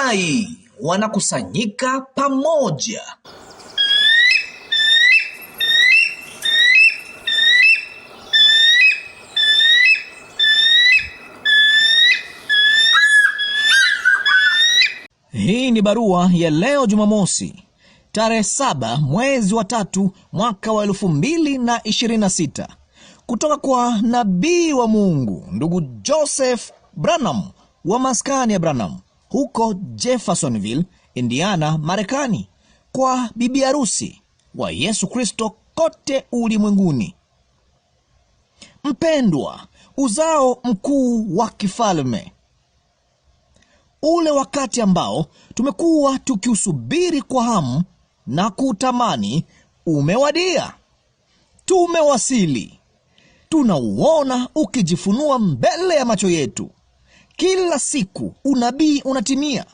hai wanakusanyika pamoja. Hii ni barua ya leo Jumamosi, tarehe 7 mwezi wa 3 mwaka wa 2026, kutoka kwa nabii wa Mungu ndugu Joseph Branham wa maskani ya Branham huko Jeffersonville, Indiana, Marekani, kwa bibi harusi wa Yesu Kristo kote ulimwenguni. Mpendwa, uzao mkuu wa kifalme, ule wakati ambao tumekuwa tukiusubiri kwa hamu na kutamani umewadia. Tumewasili. Tunauona ukijifunua mbele ya macho yetu. Kila siku unabii unatimia,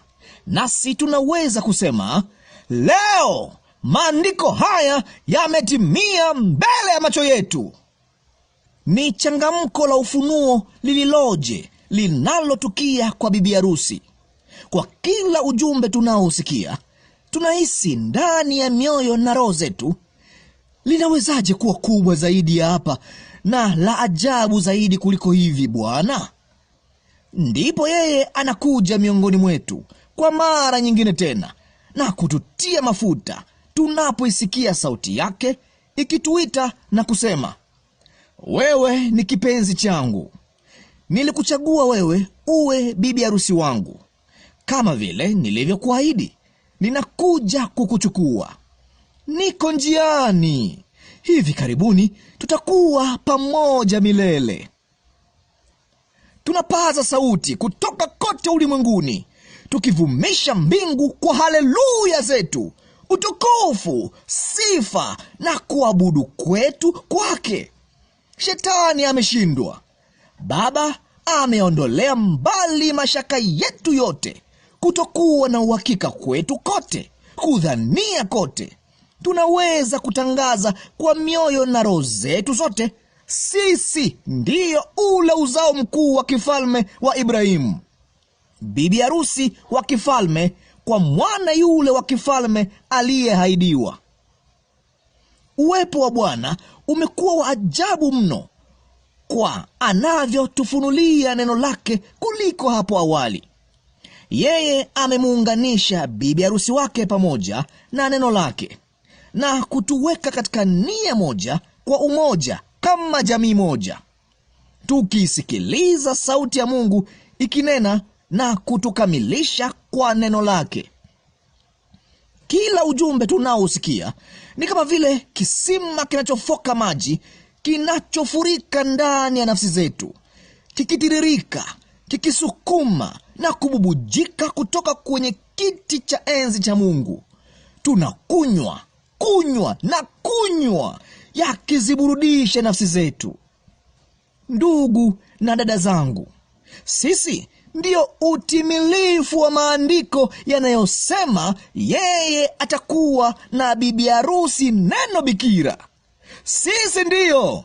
nasi tunaweza kusema leo maandiko haya yametimia mbele ya macho yetu. Ni changamko la ufunuo lililoje linalotukia kwa bibi harusi. Kwa kila ujumbe tunaosikia, tunahisi ndani ya mioyo na roho zetu, linawezaje kuwa kubwa zaidi ya hapa na la ajabu zaidi kuliko hivi, Bwana? Ndipo yeye anakuja miongoni mwetu kwa mara nyingine tena na kututia mafuta tunapoisikia sauti yake ikituita na kusema, wewe ni kipenzi changu, nilikuchagua wewe uwe bibi harusi wangu. Kama vile nilivyokuahidi, ninakuja kukuchukua. Niko njiani. Hivi karibuni tutakuwa pamoja milele. Tunapaza sauti kutoka kote ulimwenguni, tukivumisha mbingu kwa haleluya zetu, utukufu, sifa na kuabudu kwetu kwake. Shetani ameshindwa. Baba ameondolea mbali mashaka yetu yote, kutokuwa na uhakika kwetu kote, kudhania kote. Tunaweza kutangaza kwa mioyo na roho zetu zote, sisi ndiyo ule uzao mkuu wa kifalme wa Ibrahimu, bibi harusi wa kifalme kwa mwana yule wa kifalme aliyehaidiwa. Uwepo wa Bwana umekuwa wa ajabu mno kwa anavyotufunulia neno lake kuliko hapo awali. Yeye amemuunganisha bibi harusi wake pamoja na neno lake na kutuweka katika nia moja kwa umoja kama jamii moja, tukisikiliza sauti ya Mungu ikinena na kutukamilisha kwa neno lake. Kila ujumbe tunaosikia ni kama vile kisima kinachofoka maji, kinachofurika ndani ya nafsi zetu, kikitiririka, kikisukuma na kububujika kutoka kwenye kiti cha enzi cha Mungu. Tunakunywa na kunywa, yakiziburudisha nafsi zetu. Ndugu na dada zangu, sisi ndiyo utimilifu wa maandiko yanayosema yeye atakuwa na bibi harusi neno bikira. Sisi ndiyo.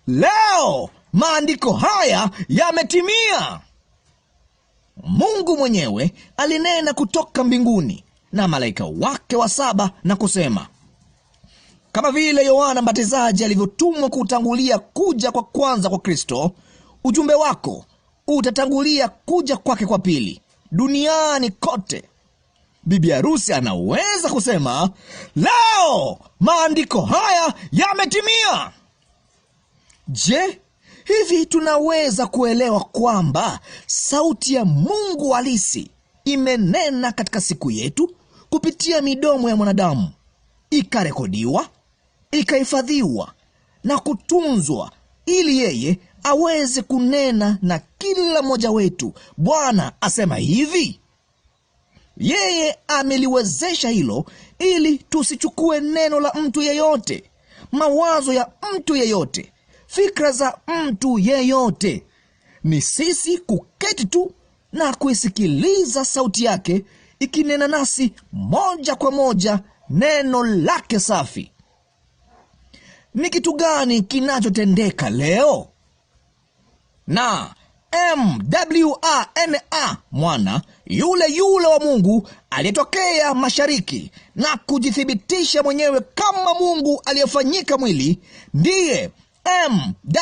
Leo maandiko haya yametimia. Mungu mwenyewe alinena kutoka mbinguni na malaika wake wa 7 na kusema, kama vile Yohana Mbatizaji alivyotumwa kutangulia kuja kwa kwanza kwa Kristo, ujumbe wako utatangulia kuja kwake kwa pili duniani kote. Bibi harusi anaweza kusema, leo maandiko haya yametimia. Je, hivi tunaweza kuelewa kwamba sauti ya Mungu halisi imenena katika siku yetu kupitia midomo ya mwanadamu, ikarekodiwa, ikahifadhiwa na kutunzwa ili yeye aweze kunena na kila mmoja wetu? Bwana asema hivi. Yeye ameliwezesha hilo ili tusichukue neno la mtu yeyote, mawazo ya mtu yeyote, fikra za mtu yeyote. Ni sisi kuketi tu na kuisikiliza sauti yake ikinena nasi moja kwa moja neno lake safi. Ni kitu gani kinachotendeka leo? Na MWRNA mwana yule yule wa Mungu aliyetokea mashariki na kujithibitisha mwenyewe kama Mungu aliyefanyika mwili, ndiye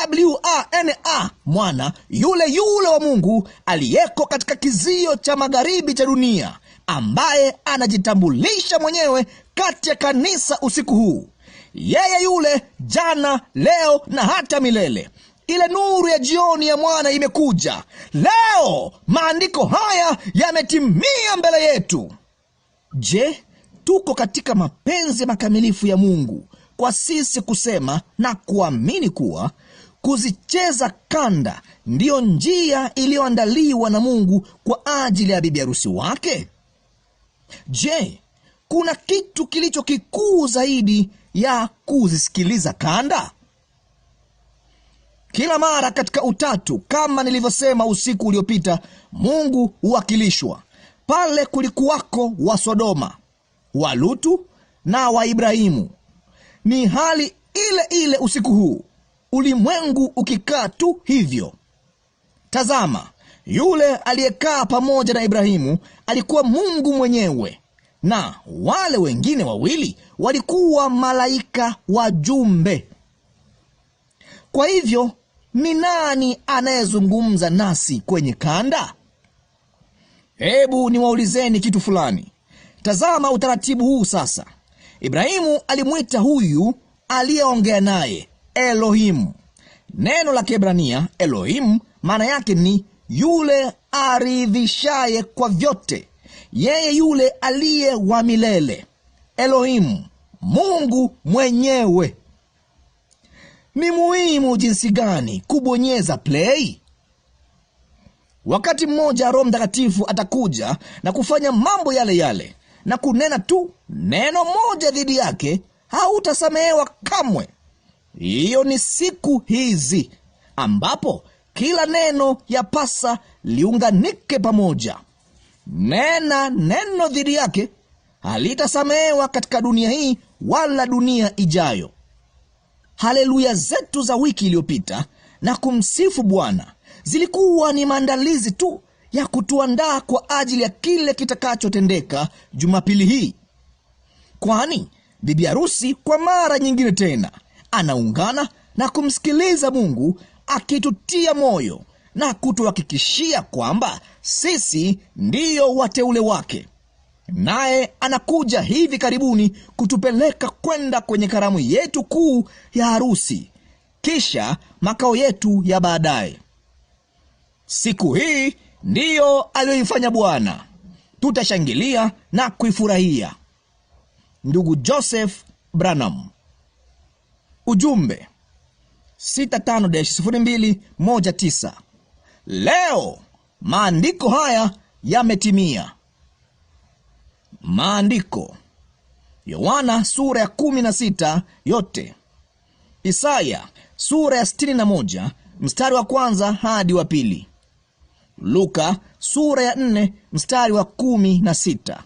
MWANA, mwana yule yule wa Mungu aliyeko katika kizio cha magharibi cha dunia, ambaye anajitambulisha mwenyewe kati ya kanisa usiku huu. Yeye yule jana, leo na hata milele. Ile nuru ya jioni ya mwana imekuja leo. Maandiko haya yametimia mbele yetu. Je, tuko katika mapenzi makamilifu ya Mungu kwa sisi kusema na kuamini kuwa kuzicheza kanda ndiyo njia iliyoandaliwa na Mungu kwa ajili ya bibi harusi wake? Je, kuna kitu kilicho kikuu zaidi ya kuzisikiliza kanda? Kila mara katika utatu, kama nilivyosema usiku uliopita, Mungu huwakilishwa. Pale kulikuwako wa Sodoma, wa Lutu na wa Ibrahimu. Ni hali ile ile usiku huu, ulimwengu ukikaa tu hivyo. Tazama, yule aliyekaa pamoja na Ibrahimu alikuwa Mungu mwenyewe, na wale wengine wawili walikuwa malaika wajumbe. Kwa hivyo, ni nani anayezungumza nasi kwenye kanda? Hebu niwaulizeni kitu fulani. Tazama utaratibu huu sasa. Ibrahimu alimwita huyu aliyeongea naye Elohimu. Neno la Kiebrania Elohim maana yake ni yule aridhishaye kwa vyote, yeye yule aliye wa milele. Elohimu, Mungu mwenyewe. Ni muhimu jinsi gani kubonyeza play. Wakati mmoja Roho Mtakatifu atakuja na kufanya mambo yale yale na kunena tu neno moja dhidi yake, hautasamehewa kamwe. Hiyo ni siku hizi ambapo kila neno yapasa liunganike pamoja. Nena neno dhidi yake, halitasamehewa katika dunia hii wala dunia ijayo. Haleluya zetu za wiki iliyopita na kumsifu Bwana zilikuwa ni maandalizi tu ya kutuandaa kwa ajili ya kile kitakachotendeka Jumapili hii. Kwani bibi harusi kwa mara nyingine tena anaungana na kumsikiliza Mungu akitutia moyo na kutuhakikishia kwamba sisi ndiyo wateule wake. Naye anakuja hivi karibuni kutupeleka kwenda kwenye karamu yetu kuu ya harusi, kisha makao yetu ya baadaye. Siku hii ndiyo aliyoifanya Bwana. Tutashangilia na kuifurahia. Ndugu Joseph Branham. Ujumbe 65-0219. Leo maandiko haya yametimia. Maandiko: Yohana sura ya 16 yote, Isaya sura ya 61 mstari wa 1 hadi wa 2, Luka sura ya 4 mstari wa 16.